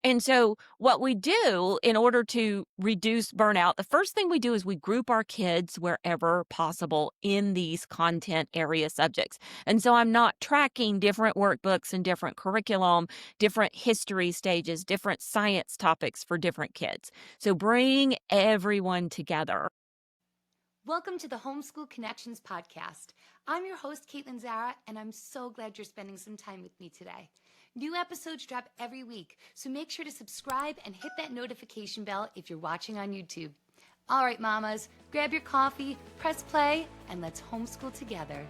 And so what we do in order to reduce burnout, the first thing we do is we group our kids wherever possible in these content area subjects. And so I'm not tracking different workbooks and different curriculum, different history stages, different science topics for different kids. So bring everyone together. Welcome to the Homeschool Connections Podcast. I'm your host, Kaitlin Zara, and I'm so glad you're spending some time with me today. New episodes drop every week, so make sure to subscribe and hit that notification bell if you're watching on YouTube. All right, mamas, grab your coffee, press play, and let's homeschool together.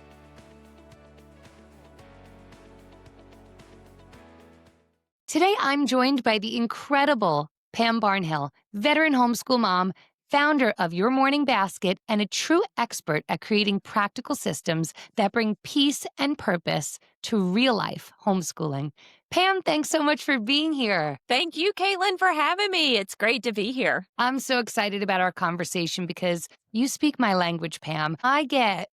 Today, I'm joined by the incredible Pam Barnhill, veteran homeschool mom, founder of Your Morning Basket, and a true expert at creating practical systems that bring peace and purpose to real-life homeschooling. Pam, thanks so much for being here. Thank you, Kaitlin, for having me. It's great to be here. I'm so excited about our conversation because you speak my language, Pam. I get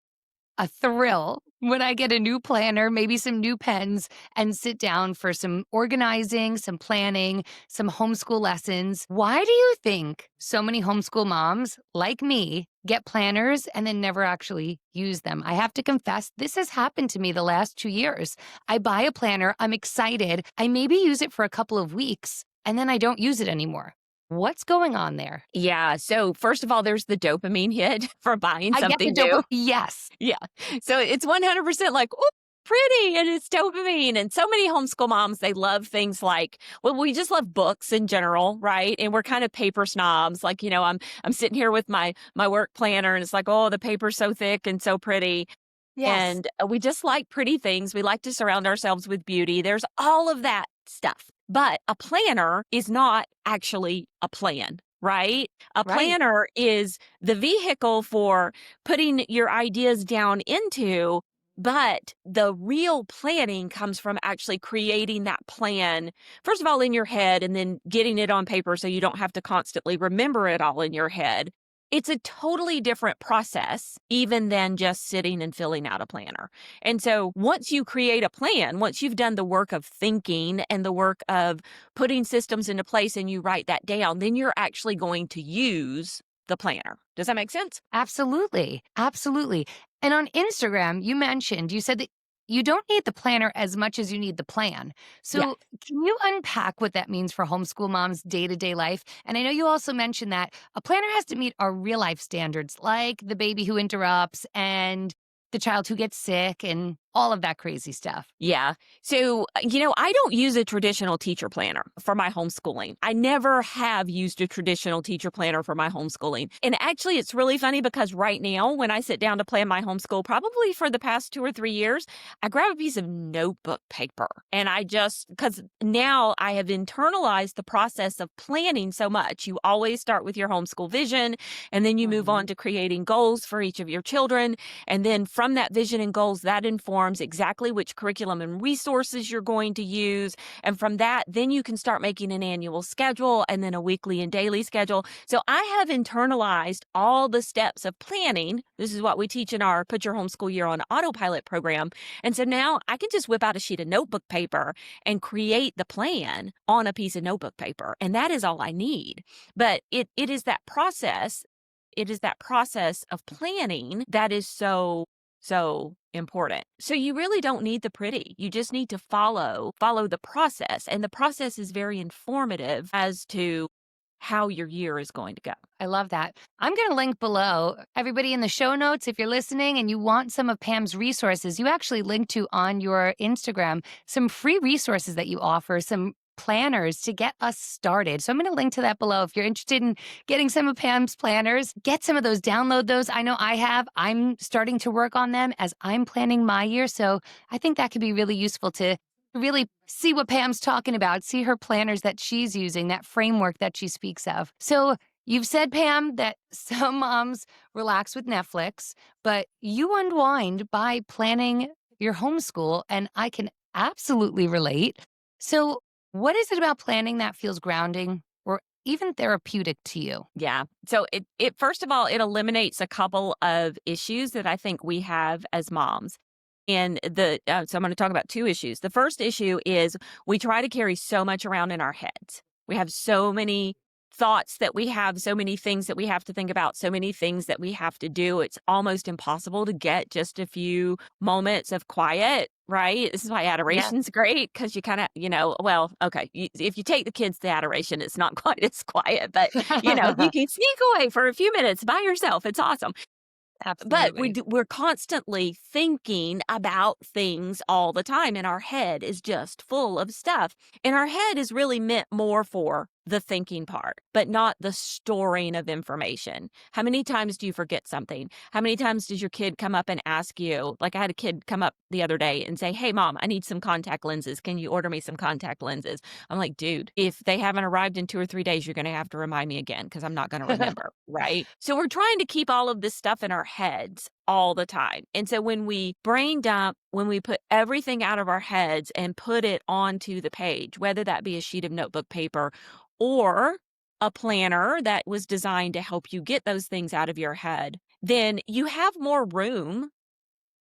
a thrill when I get a new planner, maybe some new pens, and sit down for some organizing, some planning, some homeschool lessons. Why do you think so many homeschool moms like me get planners and then never actually use them? I have to confess, this has happened to me the last 2 years. I buy a planner, I'm excited, I maybe use it for a couple of weeks, and then I don't use it anymore. What's going on there? Yeah. So first of all, there's the dopamine hit for buying something new. Yes. Yeah. So it's 100% like, oh, pretty. And it's dopamine. And so many homeschool moms, they love things like, well, we just love books in general, right? And we're kind of paper snobs. Like, I'm sitting here with my work planner and it's like, oh, the paper's so thick and so pretty. Yes. And we just like pretty things. We like to surround ourselves with beauty. There's all of that stuff. But a planner is not actually a plan, right? A planner is the vehicle for putting your ideas down into, but the real planning comes from actually creating that plan, first of all, in your head, and then getting it on paper so you don't have to constantly remember it all in your head. It's a totally different process, even than just sitting and filling out a planner. And so once you create a plan, once you've done the work of thinking and the work of putting systems into place and you write that down, then you're actually going to use the planner. Does that make sense? Absolutely. Absolutely. And on Instagram, you said that you don't need the planner as much as you need the plan. So Can you unpack what that means for homeschool moms' day-to-day life? And I know you also mentioned that a planner has to meet our real life standards, like the baby who interrupts and the child who gets sick and all of that crazy stuff. Yeah. So, I don't use a traditional teacher planner for my homeschooling. I never have used a traditional teacher planner for my homeschooling. And actually, it's really funny because right now, when I sit down to plan my homeschool, probably for the past 2 or 3 years, I grab a piece of notebook paper. And because now I have internalized the process of planning so much. You always start with your homeschool vision, and then you move on to creating goals for each of your children. And then from that vision and goals, that informs exactly which curriculum and resources you're going to use. And from that, then you can start making an annual schedule and then a weekly and daily schedule. So I have internalized all the steps of planning. This is what we teach in our Put Your Homeschool Year on Autopilot program. And so now I can just whip out a sheet of notebook paper and create the plan on a piece of notebook paper. And that is all I need. But it is that process. It is that process of planning that is so important. So you really don't need the pretty. You just need to follow the process. And the process is very informative as to how your year is going to go. I love that. I'm going to link below. Everybody in the show notes, if you're listening and you want some of Pam's resources, you actually link to on your Instagram some free resources that you offer, some planners to get us started. So I'm going to link to that below. If you're interested in getting some of Pam's planners, get some of those, download those. I know I have. I'm starting to work on them as I'm planning my year. So I think that could be really useful to really see what Pam's talking about, see her planners that she's using, that framework that she speaks of. So you've said, Pam, that some moms relax with Netflix, but you unwind by planning your homeschool, and I can absolutely relate. So what is it about planning that feels grounding or even therapeutic to you? Yeah. So it first of all, it eliminates a couple of issues that I think we have as moms. And so I'm going to talk about 2 issues. The first issue is we try to carry so much around in our heads. We have so many thoughts that we have, so many things that we have to think about, so many things that we have to do. It's almost impossible to get just a few moments of quiet, right? This is why Yeah. adoration's great because you kind of, well, okay, if you take the kids to adoration, it's not quite as quiet, but, you can sneak away for a few minutes by yourself. It's awesome. But Absolutely. we're constantly thinking about things all the time, and our head is just full of stuff. And our head is really meant more for the thinking part, but not the storing of information. How many times do you forget something? How many times does your kid come up and ask you, like I had a kid come up the other day and say, "Hey, mom, I need some contact lenses. Can you order me some contact lenses?" I'm like, dude, if they haven't arrived in 2 or 3 days, you're going to have to remind me again because I'm not going to remember. Right. So we're trying to keep all of this stuff in our heads all the time. And so when we brain dump, when we put everything out of our heads and put it onto the page, whether that be a sheet of notebook paper or a planner that was designed to help you get those things out of your head, then you have more room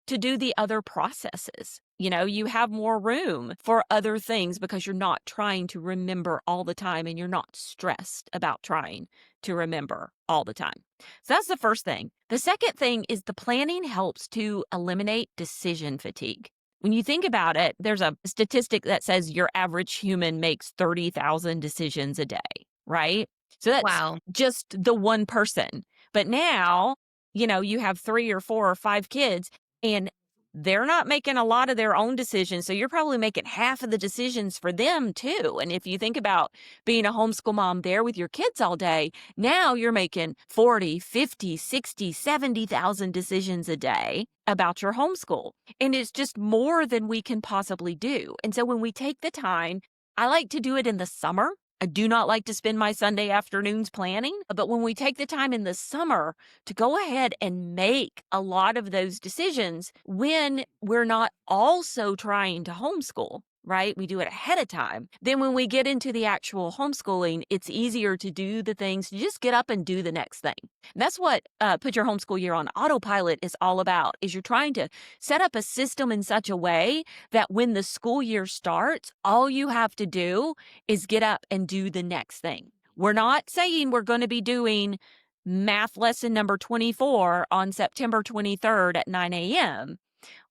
to do the other processes. You have more room for other things because you're not trying to remember all the time and you're not stressed about trying to remember all the time. So that's the first thing. The second thing is the planning helps to eliminate decision fatigue. When you think about it, there's a statistic that says your average human makes 30,000 decisions a day, right? So that's Wow. just the one person. But now, you have 3 or 4 or 5 kids and they're not making a lot of their own decisions. So you're probably making half of the decisions for them too. And if you think about being a homeschool mom there with your kids all day, now you're making 40, 50, 60, 70,000 decisions a day about your homeschool. And it's just more than we can possibly do. And so when we take the time, I like to do it in the summer. I do not like to spend my Sunday afternoons planning, but when we take the time in the summer to go ahead and make a lot of those decisions when we're not also trying to homeschool, right? We do it ahead of time. Then when we get into the actual homeschooling, it's easier to do the things, to just get up and do the next thing. And that's what Put Your Homeschool Year on Autopilot is all about, is you're trying to set up a system in such a way that when the school year starts, all you have to do is get up and do the next thing. We're not saying we're going to be doing math lesson number 24 on September 23rd at 9 a.m.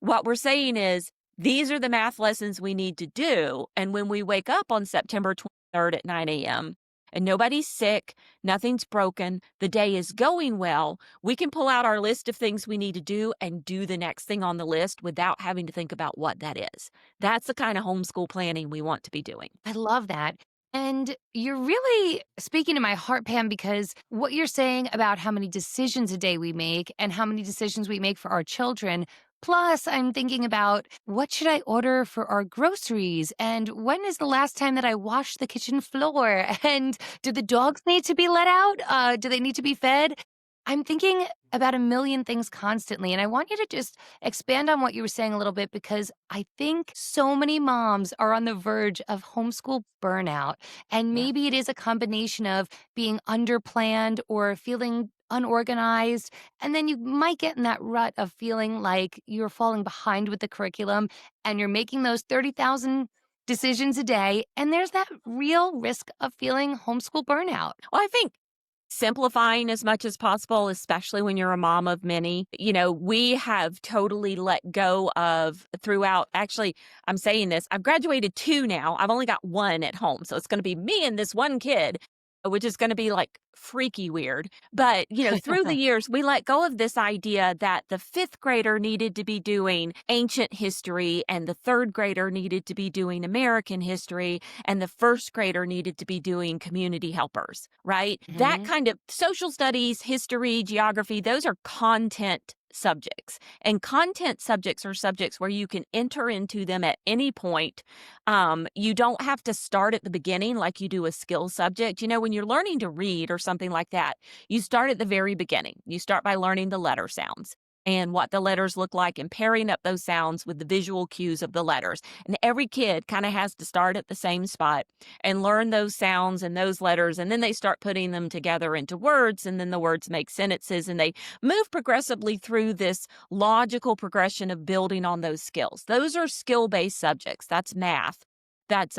What we're saying is these are the math lessons we need to do. And when we wake up on September 23rd at 9 a.m., and nobody's sick, nothing's broken, the day is going well, we can pull out our list of things we need to do and do the next thing on the list without having to think about what that is. That's the kind of homeschool planning we want to be doing. I love that. And you're really speaking to my heart, Pam, because what you're saying about how many decisions a day we make and how many decisions we make for our children. Plus, I'm thinking about what should I order for our groceries? And when is the last time that I washed the kitchen floor? And do the dogs need to be let out? Do they need to be fed? I'm thinking about a million things constantly. And I want you to just expand on what you were saying a little bit because I think so many moms are on the verge of homeschool burnout. And Yeah. maybe it is a combination of being underplanned or feeling unorganized. And then you might get in that rut of feeling like you're falling behind with the curriculum and you're making those 30,000 decisions a day. And there's that real risk of feeling homeschool burnout. Well, I think simplifying as much as possible, especially when you're a mom of many. We have totally let go of throughout. Actually, I'm saying this, I've graduated 2 now. I've only got 1 at home. So it's going to be me and this one kid, which is going to be like freaky weird. But, through the years, we let go of this idea that the 5th grader needed to be doing ancient history and the 3rd grader needed to be doing American history and the 1st grader needed to be doing community helpers, right? That Mhm. kind of social studies, history, geography, those are content subjects. And content subjects are subjects where you can enter into them at any point. You don't have to start at the beginning like you do a skill subject. When you're learning to read or something like that, you start at the very beginning. You start by learning the letter sounds and what the letters look like and pairing up those sounds with the visual cues of the letters. And every kid kind of has to start at the same spot and learn those sounds and those letters. And then they start putting them together into words. And then the words make sentences and they move progressively through this logical progression of building on those skills. Those are skill-based subjects. That's math. That's,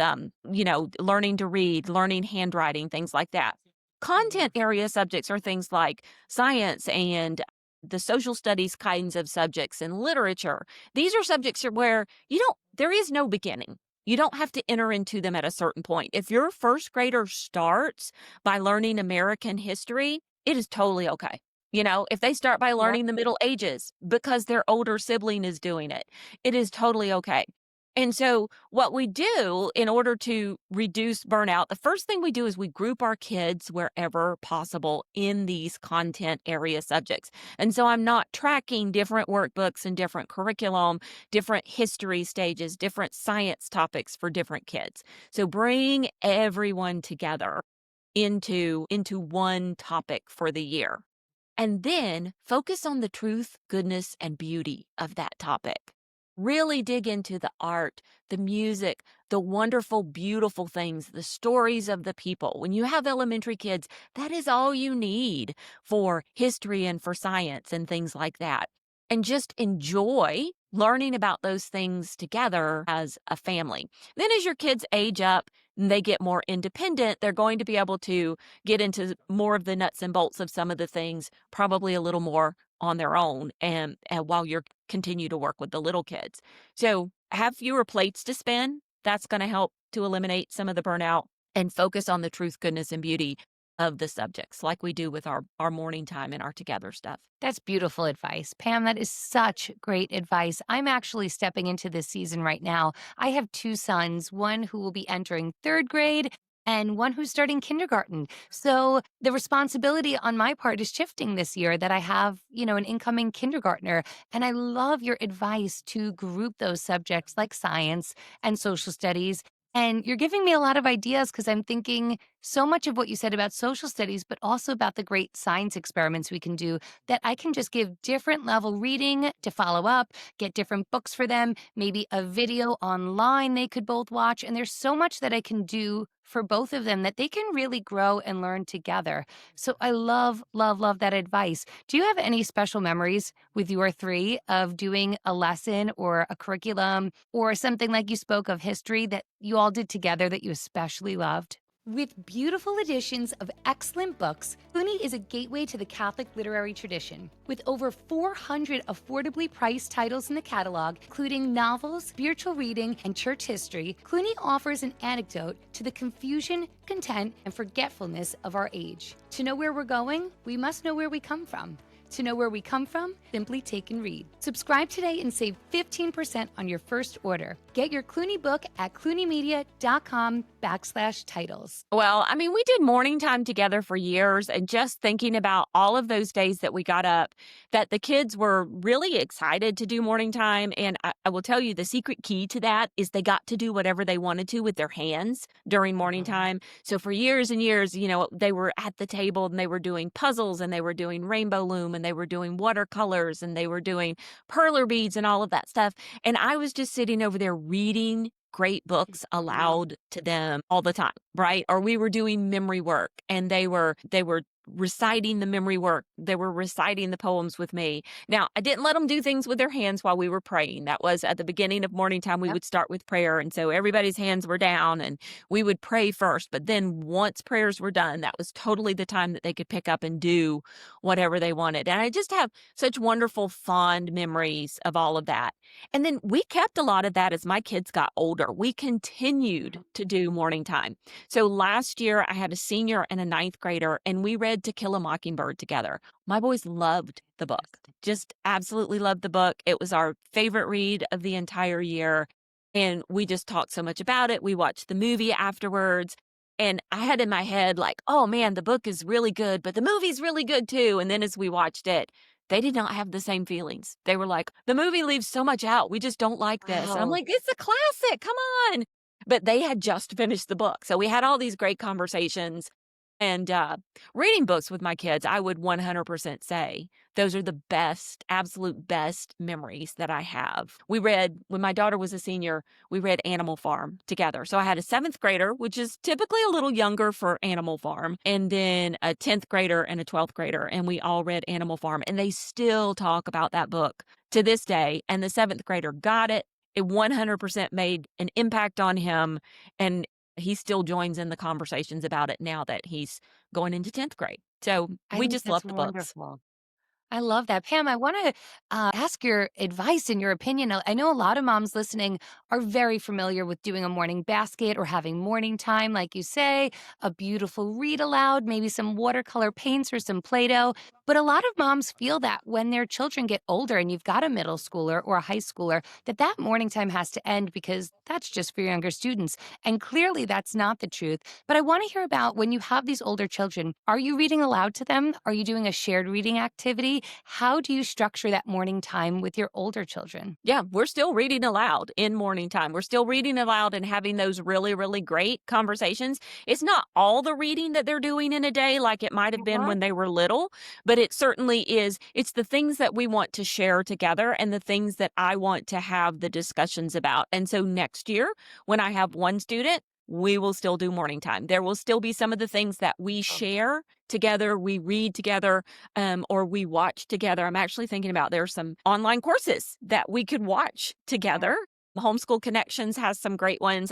learning to read, learning handwriting, things like that. Content area subjects are things like science and the social studies kinds of subjects and literature. These are subjects where there is no beginning. You don't have to enter into them at a certain point. If your first grader starts by learning American history, it is totally okay. If they start by Yeah. learning the Middle Ages because their older sibling is doing it, it is totally okay. And so, what we do in order to reduce burnout, the first thing we do is we group our kids wherever possible in these content area subjects. And so, I'm not tracking different workbooks and different curriculum, different history stages, different science topics for different kids. So, bring everyone together into one topic for the year. And then focus on the truth, goodness, and beauty of that topic. Really dig into the art, the music, the wonderful, beautiful things, the stories of the people. When you have elementary kids, that is all you need for history and for science and things like that. And just enjoy learning about those things together as a family. Then, as your kids age up and they get more independent, they're going to be able to get into more of the nuts and bolts of some of the things, probably a little more on their own, and while you're continue to work with the little kids. So have fewer plates to spin. That's going to help to eliminate some of the burnout and focus on the truth, goodness, and beauty of the subjects like we do with our morning time and our together stuff. That's beautiful advice. Pam, that is such great advice. I'm actually stepping into this season right now. I have two sons, one who will be entering third grade and one who's starting kindergarten. So the responsibility on my part is shifting this year that I have, an incoming kindergartner. And I love your advice to group those subjects like science and social studies. And you're giving me a lot of ideas because I'm thinking so much of what you said about social studies, but also about the great science experiments we can do, that I can just give different level reading to follow up, get different books for them, maybe a video online they could both watch. And there's so much that I can do for both of them that they can really grow and learn together. So I love, love, love that advice. Do you have any special memories with your three of doing a lesson or a curriculum or something like you spoke of history that you all did together that you especially loved? With beautiful editions of excellent books, Cluny is a gateway to the Catholic literary tradition. With over 400 affordably priced titles in the catalog, including novels, spiritual reading, and church history, Cluny offers an antidote to the confusion, content, and forgetfulness of our age. To know where we're going, we must know where we come from. To know where we come from, simply take and read. Subscribe today and save 15% on your first order. Get your Cluny book at clunymedia.com/titles. Well, we did morning time together for years, and just thinking about all of those days that we got up, that the kids were really excited to do morning time. And I will tell you, the secret key to that is they got to do whatever they wanted to with their hands during morning time. So for years and years, they were at the table and they were doing puzzles and they were doing rainbow loom and they were doing watercolors and they were doing perler beads and all of that stuff. And I was just sitting over there reading great books aloud to them all the time, right? Or we were doing memory work and they were reciting the memory work. They were reciting the poems with me. Now, I didn't let them do things with their hands while we were praying. That was at the beginning of morning time. We would start with prayer. And so everybody's hands were down and we would pray first. But then once prayers were done, that was totally the time that they could pick up and do whatever they wanted. And I just have such wonderful, fond memories of all of that. And then we kept a lot of that as my kids got older. We continued to do morning time. So last year I had a senior and a ninth grader and we read To Kill a Mockingbird together. My boys loved the book, just absolutely loved the book. It was our favorite read of the entire year. And we just talked so much about it. We watched the movie afterwards. And I had in my head like, oh man, the book is really good, but the movie's really good too. And then as we watched it, they did not have the same feelings. They were like, the movie leaves so much out. We just don't like this. And I'm like, it's a classic. Come on. But they had just finished the book. So we had all these great conversations. And reading books with my kids, I would 100% say those are the best, absolute best memories that I have. We read, when my daughter was a senior, we read Animal Farm together. So I had a 7th grader, which is typically a little younger for Animal Farm, and then a 10th grader and a 12th grader. And we all read Animal Farm. And they still talk about that book to this day. And the 7th grader got it. it 100% made an impact on him. And he still joins in the conversations about it now that he's going into 10th grade. So I we think just love that's the books. wonderful. I love that. Pam, I want to ask your advice and your opinion. I know a lot of moms listening are very familiar with doing a morning basket or having morning time, like you say, a beautiful read aloud, maybe some watercolor paints or some Play Doh. But a lot of moms feel that when their children get older and you've got a middle schooler or a high schooler, that morning time has to end because that's just for younger students. And clearly that's not the truth. But I want to hear about when you have these older children, are you reading aloud to them? Are you doing a shared reading activity? How do you structure that morning time with your older children? Yeah, we're still reading aloud in morning time. We're still reading aloud and having those really, really great conversations. It's not all the reading that they're doing in a day like it might have been Uh-huh. when they were little, but it certainly is. It's the things that we want to share together and the things that I want to have the discussions about. And so next year, when I have one student, we will still do morning time. There will still be some of the things that we share together, we read together, or we watch together. I'm actually thinking about there's some online courses that we could watch together. Homeschool Connections has some great ones.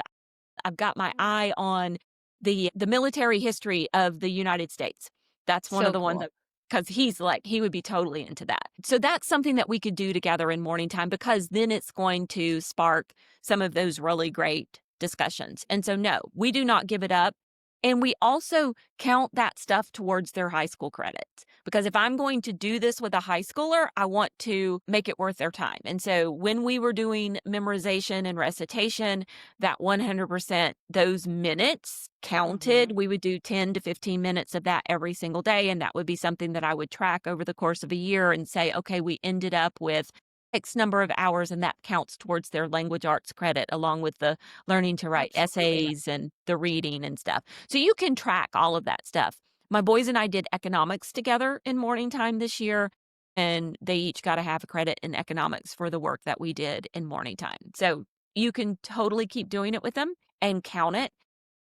I've got my eye on the military history of the United States. That's one of So the ones cool. that because he's like he would be totally into that. So that's something that we could do together in morning time because then it's going to spark some of those really great discussions. And so no, we do not give it up. And we also count that stuff towards their high school credits. Because if I'm going to do this with a high schooler, I want to make it worth their time. And so when we were doing memorization and recitation, that 100%, those minutes counted. Mhm. We would do 10 to 15 minutes of that every single day. And that would be something that I would track over the course of a year and say, okay, we ended up with X number of hours, and that counts towards their language arts credit, along with the learning to write Absolutely. essays and the reading and stuff. So you can track all of that stuff. My boys and I did economics together in morning time this year, and they each got a half a credit in economics for the work that we did in morning time. So you can totally keep doing it with them and count it.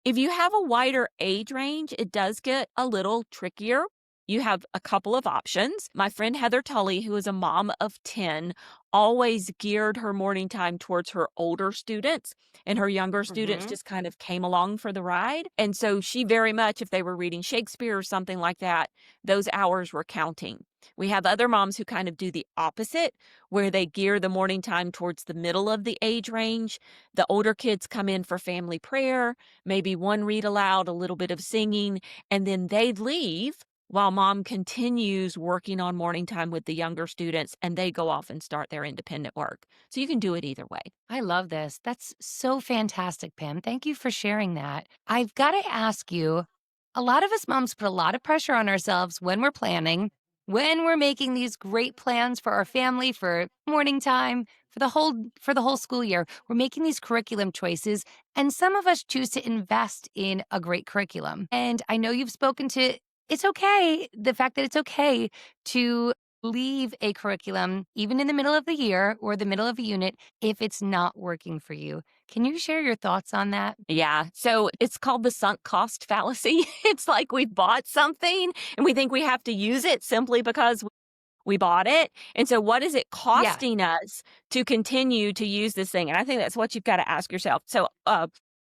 If you have a wider age range, it does get a little trickier. You have a couple of options. My friend Heather Tully, who is a mom of 10, always geared her morning time towards her older students, and her younger students Mhm. just kind of came along for the ride. And so she very much, if they were reading Shakespeare or something like that, those hours were counting. We have other moms who kind of do the opposite, where they gear the morning time towards the middle of the age range. The older kids come in for family prayer, maybe one read aloud, a little bit of singing, and then they leave while mom continues working on morning time with the younger students and they go off and start their independent work. So you can do it either way. I love this. That's so fantastic, Pam. Thank you for sharing that. I've got to ask you, a lot of us moms put a lot of pressure on ourselves when we're planning, when we're making these great plans for our family, for morning time, for the whole school year. We're making these curriculum choices, and some of us choose to invest in a great curriculum. And I know you've spoken to it's okay, the fact that it's okay to leave a curriculum even in the middle of the year or the middle of a unit if it's not working for you. Can you share your thoughts on that? Yeah. So it's called the sunk cost fallacy. It's like we bought something and we think we have to use it simply because we bought it. And so what is it Yeah. costing us to continue to use this thing? And I think that's what you've got to ask yourself. So,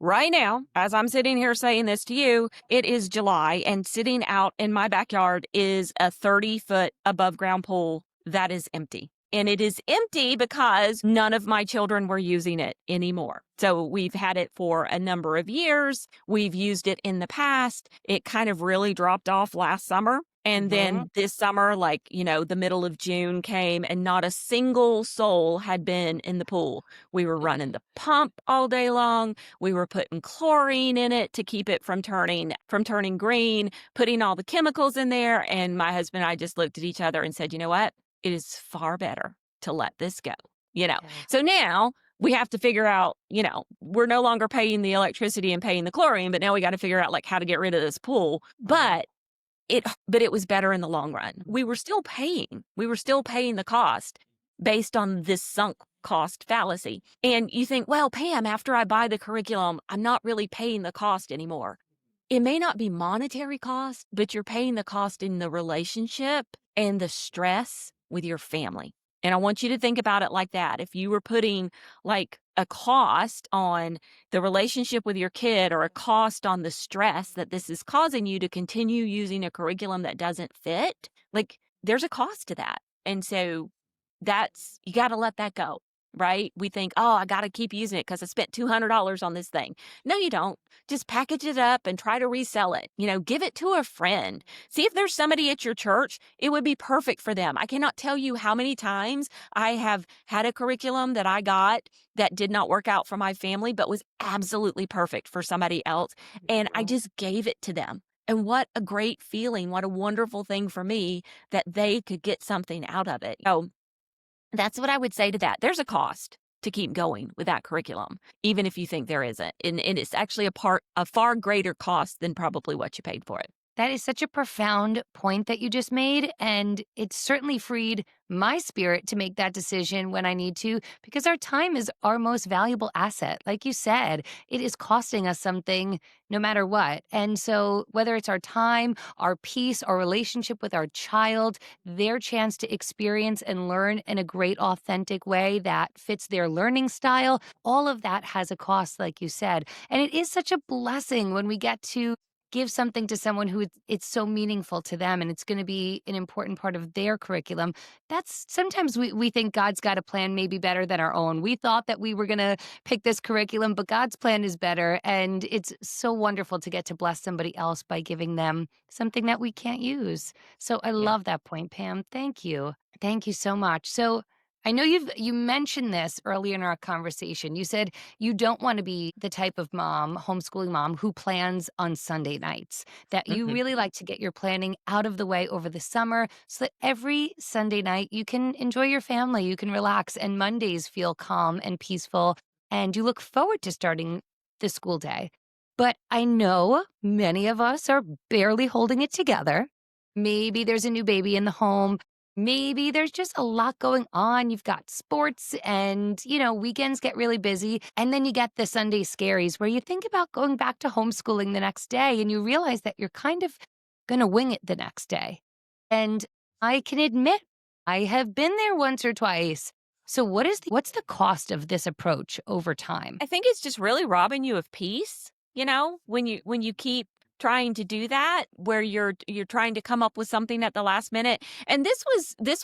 right now, as I'm sitting here saying this to you, it is July and sitting out in my backyard is a 30-foot above ground pool that is empty. And it is empty because none of my children were using it anymore. So we've had it for a number of years. We've used it in the past. It kind of really dropped off last summer. And Hmm. then this summer, like, the middle of June came and not a single soul had been in the pool. We were running the pump all day long. We were putting chlorine in it to keep it from turning green, putting all the chemicals in there. And my husband and I just looked at each other and said, you know what? It is far better to let this go, you know? Yeah. So now we have to figure out, we're no longer paying the electricity and paying the chlorine, but now we got to figure out like how to get rid of this pool. But it was better in the long run. We were still paying. We were still paying the cost based on this sunk cost fallacy. And you think, well, Pam, after I buy the curriculum, I'm not really paying the cost anymore. It may not be monetary cost, but you're paying the cost in the relationship and the stress with your family. And I want you to think about it like that. If you were putting like a cost on the relationship with your kid or a cost on the stress that this is causing you to continue using a curriculum that doesn't fit, like there's a cost to that. And so you got to let that go, right? We think, oh, I got to keep using it because I spent $200 on this thing. No, you don't. Just package it up and try to resell it. Give it to a friend. See if there's somebody at your church. It would be perfect for them. I cannot tell you how many times I have had a curriculum that I got that did not work out for my family, but was absolutely perfect for somebody else. And I just gave it to them. And what a great feeling. What a wonderful thing for me that they could get something out of it. So that's what I would say to that. There's a cost to keep going with that curriculum, even if you think there isn't. And it's actually a far greater cost than probably what you paid for it. That is such a profound point that you just made. And it's certainly freed my spirit to make that decision when I need to, because our time is our most valuable asset. Like you said, it is costing us something no matter what. And so, whether it's our time, our peace, our relationship with our child, their chance to experience and learn in a great, authentic way that fits their learning style, all of that has a cost, like you said. And it is such a blessing when we get to give something to someone who it's so meaningful to them and it's going to be an important part of their curriculum. That's sometimes we think God's got a plan maybe better than our own. We thought that we were going to pick this curriculum, but God's plan is better. And it's so wonderful to get to bless somebody else by giving them something that we can't use. So I Yeah. love that point, Pam. Thank you. Thank you so much. So I know you mentioned this earlier in our conversation. You said you don't want to be the type of mom, homeschooling mom, who plans on Sunday nights, that you Mhm. really like to get your planning out of the way over the summer so that every Sunday night you can enjoy your family, you can relax, and Mondays feel calm and peaceful, and you look forward to starting the school day. But I know many of us are barely holding it together. Maybe there's a new baby in the home. Maybe there's just a lot going on. You've got sports and, weekends get really busy. And then you get the Sunday scaries where you think about going back to homeschooling the next day and you realize that you're kind of going to wing it the next day. And I can admit, I have been there once or twice. So what's the cost of this approach over time? I think it's just really robbing you of peace, when you keep trying to do that, where you're trying to come up with something at the last minute. And this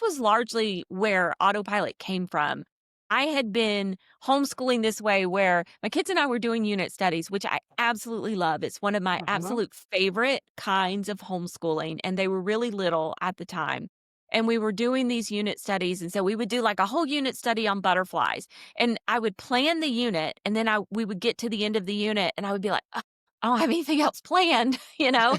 was largely where autopilot came from. I had been homeschooling this way where my kids and I were doing unit studies, which I absolutely love. It's one of my Mhm. absolute favorite kinds of homeschooling. And they were really little at the time. And we were doing these unit studies. And so we would do like a whole unit study on butterflies. And I would plan the unit and then we would get to the end of the unit and I would be like, "Ugh, I don't have anything else planned, you know?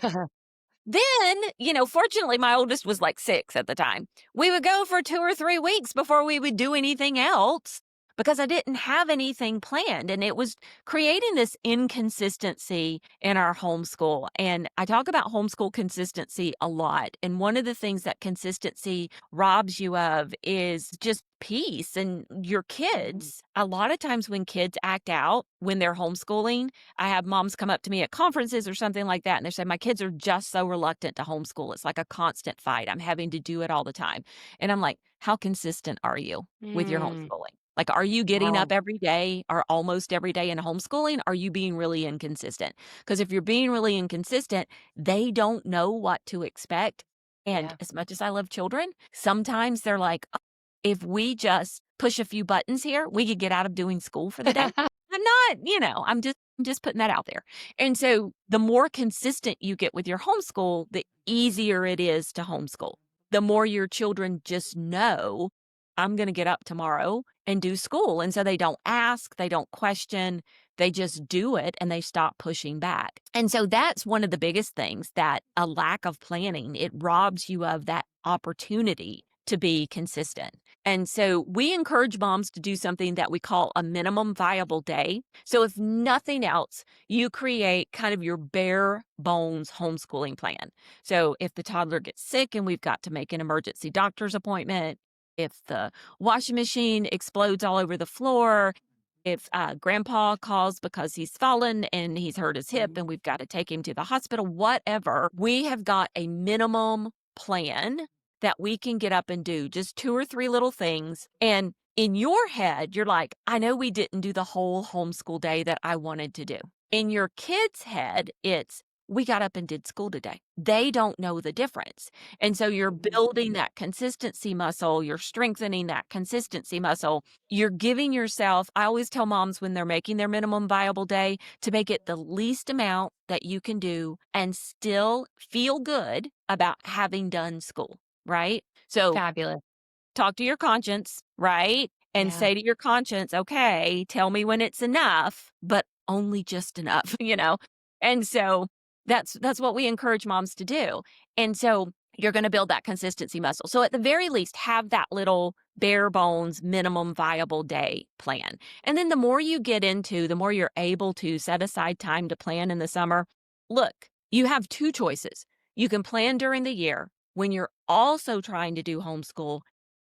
Then, fortunately, my oldest was like 6 at the time. We would go for 2 or 3 weeks before we would do anything else because I didn't have anything planned. And it was creating this inconsistency in our homeschool. And I talk about homeschool consistency a lot. And one of the things that consistency robs you of is just peace and your kids. A lot of times when kids act out when they're homeschooling, I have moms come up to me at conferences or something like that, and they say, my kids are just so reluctant to homeschool. It's like a constant fight. I'm having to do it all the time. And I'm like, how consistent are you with your Mm, homeschooling? Like, are you getting up wow. every day or almost every day in homeschooling? Are you being really inconsistent? Because if you're being really inconsistent, they don't know what to expect. And Yeah. as much as I love children, sometimes they're like, "Oh, if we just push a few buttons here, we could get out of doing school for the day." I'm not, I'm just putting that out there. And so the more consistent you get with your homeschool, the easier it is to homeschool. The more your children just know, I'm going to get up tomorrow and do school. And so they don't ask, they don't question, they just do it and they stop pushing back. And so that's one of the biggest things, that a lack of planning, it robs you of that opportunity to be consistent. And so we encourage moms to do something that we call a minimum viable day. So if nothing else, you create kind of your bare bones homeschooling plan. So if the toddler gets sick and we've got to make an emergency doctor's appointment, if the washing machine explodes all over the floor, if grandpa calls because he's fallen and he's hurt his hip and we've got to take him to the hospital, whatever, we have got a minimum plan that we can get up and do, just 2 or 3 little things. And in your head, you're like, I know we didn't do the whole homeschool day that I wanted to do. In your kid's head, it's, we got up and did school today. They don't know the difference. And so you're building that consistency muscle. You're strengthening that consistency muscle. You're giving yourself, I always tell moms when they're making their minimum viable day to make it the least amount that you can do and still feel good about having done school, right? So Fabulous. talk to your conscience, right? And Yeah. say to your conscience, okay, tell me when it's enough, but only just enough, And so that's what we encourage moms to do. And so you're going to build that consistency muscle. So at the very least, have that little bare bones minimum viable day plan. And then the more you get into, the more you're able to set aside time to plan in the summer. Look, you have 2 choices. You can plan during the year when you're also trying to do homeschool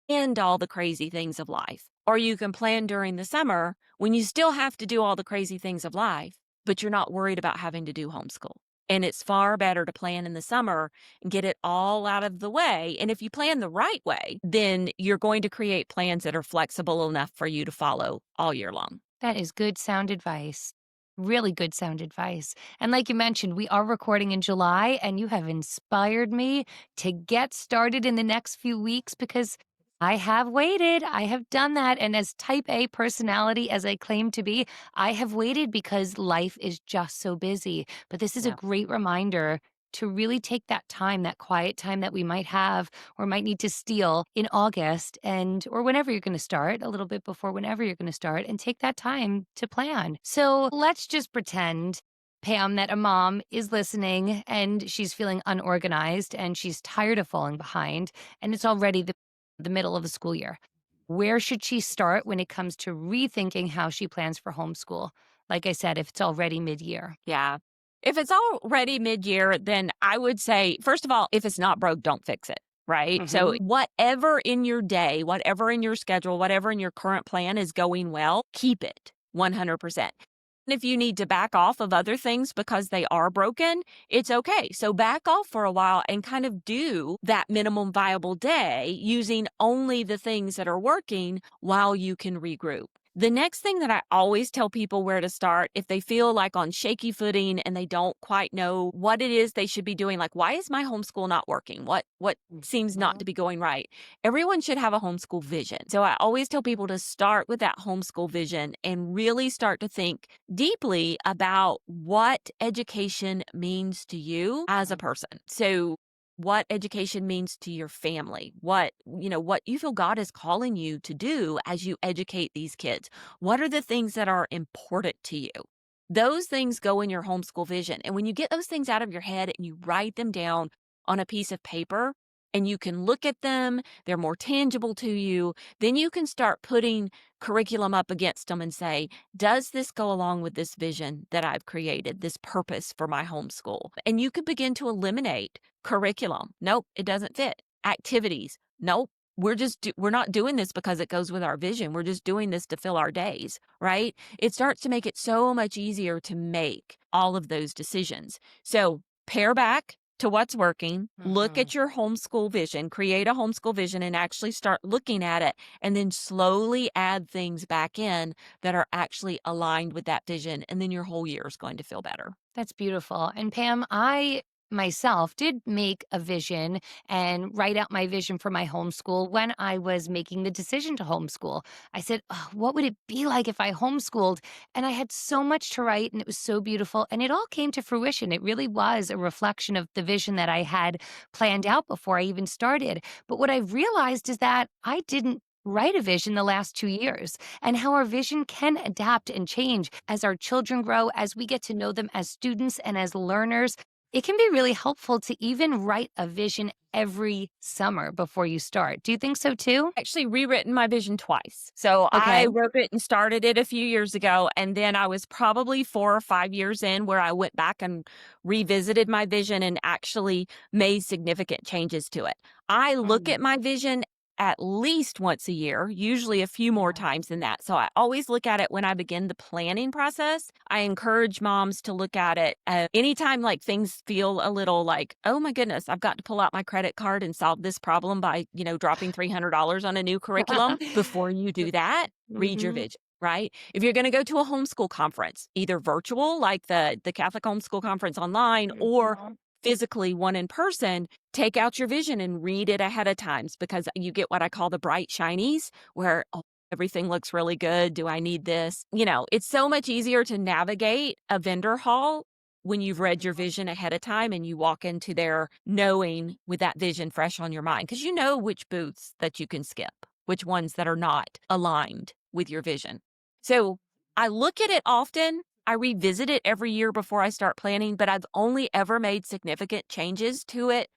and all the crazy things of life. Or you can plan during the summer when you still have to do all the crazy things of life, but you're not worried about having to do homeschool. And it's far better to plan in the summer and get it all out of the way. And if you plan the right way, then you're going to create plans that are flexible enough for you to follow all year long. That is good sound advice. Really good sound advice. And like you mentioned, we are recording in July, and you have inspired me to get started in the next few weeks because I have waited. I have done that. And as type A personality as I claim to be, I have waited because life is just so busy. But this is a Yeah. great reminder to really take that time, that quiet time that we might have or might need to steal in August or whenever you're going to start, a little bit before whenever you're going to start, and take that time to plan. So let's just pretend, Pam, that a mom is listening and she's feeling unorganized and she's tired of falling behind, and it's already the middle of the school year. Where should she start when it comes to rethinking how she plans for homeschool? Like I said, if it's already mid-year. Yeah. If it's already mid-year, then I would say, first of all, if it's not broke, don't fix it, right? So whatever in your day, whatever in your schedule, whatever in your current plan is going well, keep it 100%. And if you need to back off of other things because they are broken, it's okay. So back off for a while and kind of do that minimum viable day using only the things that are working while you can regroup. The next thing that I always tell people where to start, if they feel like on shaky footing and they don't quite know what it is they should be doing, like, why is my homeschool not working? What seems not to be going right? Everyone should have a homeschool vision. So I always tell people to start with that homeschool vision and really start to think deeply about what education means to you as a person. So what education means to your family, what you feel God is calling you to do as you educate these kids. What are the things that are important to you? Those things go in your homeschool vision. And when you get those things out of your head and you write them down on a piece of paper and you can look at them, they're more tangible to you, then you can start putting curriculum up against them and say, does this go along with this vision that I've created, this purpose for my homeschool? And you can begin to eliminate curriculum. Nope, it doesn't fit. Activities. Nope. We're not doing this because it goes with our vision. We're just doing this to fill our days, right? It starts to make it so much easier to make all of those decisions. So pare back to what's working, look at your homeschool vision, create a homeschool vision and actually start looking at it, and then slowly add things back in that are actually aligned with that vision. And then your whole year is going to feel better. That's beautiful. And Pam, I myself did make a vision and write out my vision for my homeschool when I was making the decision to homeschool. I said, oh, what would it be like if I homeschooled? And I had so much to write and it was so beautiful. And it all came to fruition. It really was a reflection of the vision that I had planned out before I even started. But what I've realized is that I didn't write a vision the last 2 years, and how our vision can adapt and change as our children grow, as we get to know them as students and as learners. It can be really helpful to even write a vision every summer before you start. Do you think so too? Actually rewritten my vision twice. So I wrote it and started it a few years ago. And then I was probably 4 or 5 years in where I went back and revisited my vision and actually made significant changes to it. I look at my vision at least once a year, usually a few more times than that. So I always look at it when I begin the planning process. I encourage moms to look at it anytime like things feel a little like, oh my goodness, I've got to pull out my credit card and solve this problem by, dropping $300 on a new curriculum. Before you do that, read your Mhm. vision. Right? If you're going to go to a homeschool conference, either virtual, like the Catholic Homeschool Conference online, or physically one in person, take out your vision and read it ahead of times, because you get what I call the bright shinies where, oh, everything looks really good. Do I need this? It's so much easier to navigate a vendor hall when you've read your vision ahead of time and you walk into there knowing with that vision fresh on your mind, because you know which booths that you can skip, which ones that are not aligned with your vision. So I look at it often. I revisit it every year before I start planning, but I've only ever made significant changes to it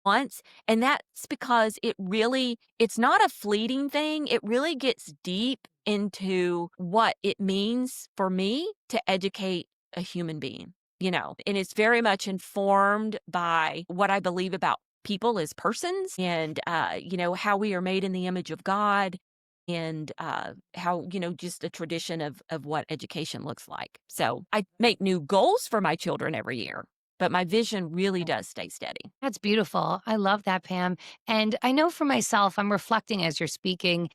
once. And that's because it's not a fleeting thing. It really gets deep into what it means for me to educate a human being, and it's very much informed by what I believe about people as persons and, how we are made in the image of God, and how, just a tradition of what education looks like. So I make new goals for my children every year, but my vision really does stay steady. That's beautiful. I love that, Pam. And I know for myself, I'm reflecting as you're speaking.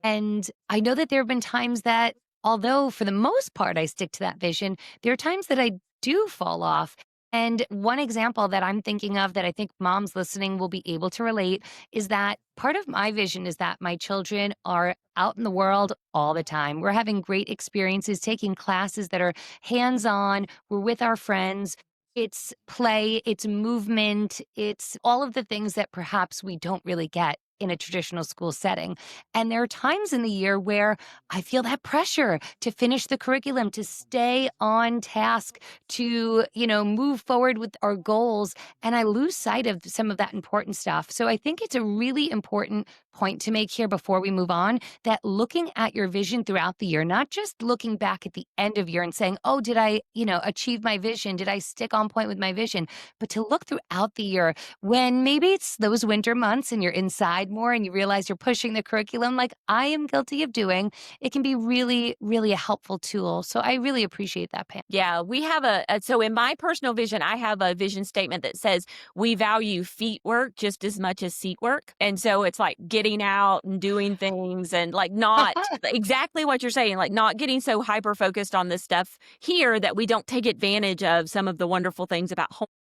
And I know that there have been times that, although for the most part I stick to that vision, there are times that I do fall off. And one example that I'm thinking of that I think moms listening will be able to relate is that part of my vision is that my children are out in the world all the time. We're having great experiences, taking classes that are hands on, we're with our friends. It's play, it's movement, it's all of the things that perhaps we don't really get in a traditional school setting. And there are times in the year where I feel that pressure to finish the curriculum, to stay on task, to, move forward with our goals. And I lose sight of some of that important stuff. So I think it's a really important point to make here before we move on, that looking at your vision throughout the year, not just looking back at the end of year and saying, oh, did I, achieve my vision? Did I stick on point with my vision? But to look throughout the year when maybe it's those winter months and you're inside more and you realize you're pushing the curriculum like I am guilty of doing, it can be really, really a helpful tool. So I really appreciate that, Pam. Yeah, we have so in my personal vision, I have a vision statement that says we value feet work just as much as seat work. And so it's like getting out and doing things and like not exactly what you're saying, like not getting so hyper focused on this stuff here that we don't take advantage of some of the wonderful things about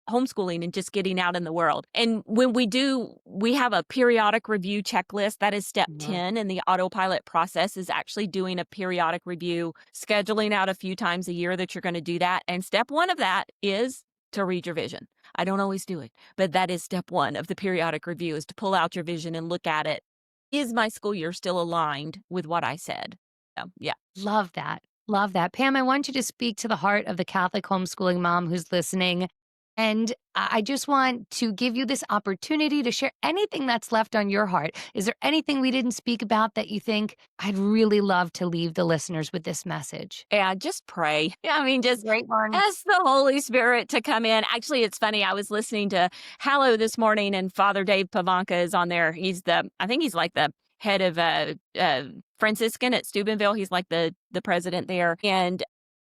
homeschooling and just getting out in the world. And when we do, we have a periodic review checklist. That is step 10 in the autopilot process, is actually doing a periodic review, scheduling out a few times a year that you're going to do that. And step 1 of that is to read your vision. I don't always do it, but that is step 1 of the periodic review, is to pull out your vision and look at it. Is my school year still aligned with what I said? So, yeah. Love that. Love that. Pam, I want you to speak to the heart of the Catholic homeschooling mom who's listening. And I just want to give you this opportunity to share anything that's left on your heart. Is there anything we didn't speak about that you think I'd really love to leave the listeners with this message? Yeah, just pray. Yeah, I mean, just Great one. ask the Holy Spirit to come in. Actually, it's funny. I was listening to Hallow this morning, and Father Dave Pavanka is on there. I think he's like the head of Franciscan at Steubenville. He's like the president there. And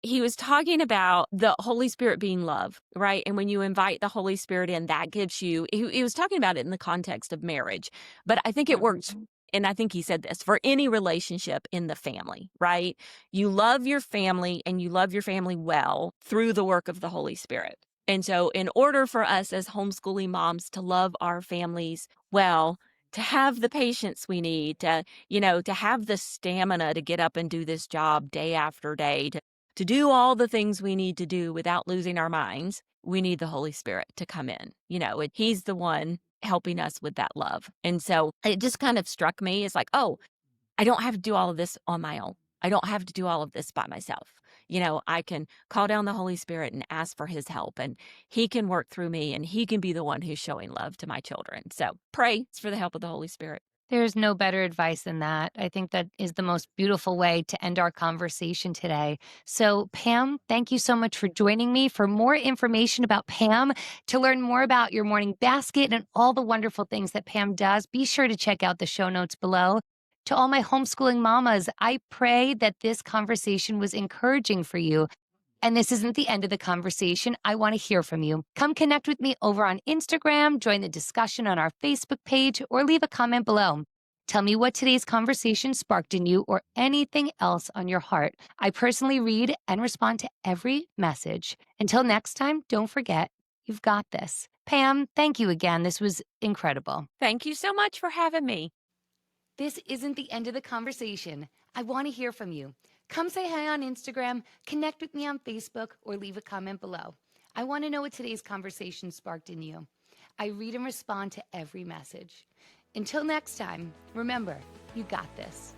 he was talking about the Holy Spirit being love, right? And when you invite the Holy Spirit in, that gives you, he was talking about it in the context of marriage, but I think it works. And I think he said this for any relationship in the family, right? You love your family and you love your family well through the work of the Holy Spirit. And so in order for us as homeschooling moms to love our families well, to have the patience we need, to have the stamina to get up and do this job day after day, to do all the things we need to do without losing our minds, we need the Holy Spirit to come in. He's the one helping us with that love. And so it just kind of struck me as like, oh, I don't have to do all of this on my own. I don't have to do all of this by myself. I can call down the Holy Spirit and ask for his help, and he can work through me, and he can be the one who's showing love to my children. So pray for the help of the Holy Spirit. There's no better advice than that. I think that is the most beautiful way to end our conversation today. So, Pam, thank you so much for joining me. For more information about Pam, to learn more about your morning basket and all the wonderful things that Pam does, be sure to check out the show notes below. To all my homeschooling mamas, I pray that this conversation was encouraging for you. And this isn't the end of the conversation. I want to hear from you. Come connect with me over on Instagram, join the discussion on our Facebook page, or leave a comment below. Tell me what today's conversation sparked in you or anything else on your heart. I personally read and respond to every message. Until next time, don't forget, you've got this. Pam, thank you again. This was incredible. Thank you so much for having me. This isn't the end of the conversation. I want to hear from you. Come say hi on Instagram, connect with me on Facebook, or leave a comment below. I want to know what today's conversation sparked in you. I read and respond to every message. Until next time, remember, you got this.